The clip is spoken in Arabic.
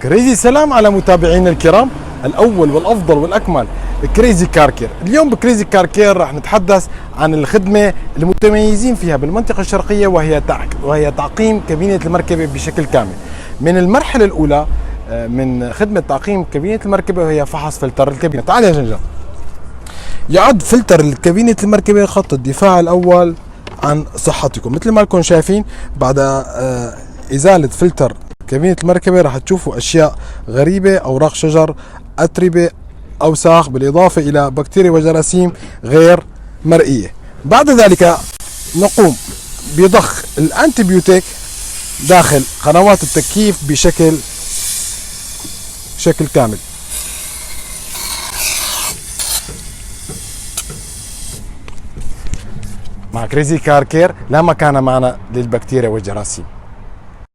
كريزي سلام على متابعينا الكرام، الأول والأفضل والأكمل كريزي كار كير. اليوم بكريزي كار كير راح نتحدث عن الخدمة المتميزين فيها بالمنطقة الشرقية، وهي تعقيم كابينة المركبة بشكل كامل. من المرحلة الأولى من خدمة تعقيم كابينة المركبة وهي فحص فلتر الكابينة. تعال يا جنجة. يعد فلتر الكابينة المركبة خط الدفاع الأول عن صحتكم. مثل ما لكم شايفين، بعد إزالة فلتر كابينة المركبة راح تشوفوا أشياء غريبة، أوراق شجر، أتربة، أوساخ، بالإضافة إلى بكتيريا وجراثيم غير مرئية. بعد ذلك نقوم بضخ الأنتيبيوتيك داخل قنوات التكييف بشكل كامل. مع كريزي كار كير لا مكان معنا للبكتيريا والجراثيم.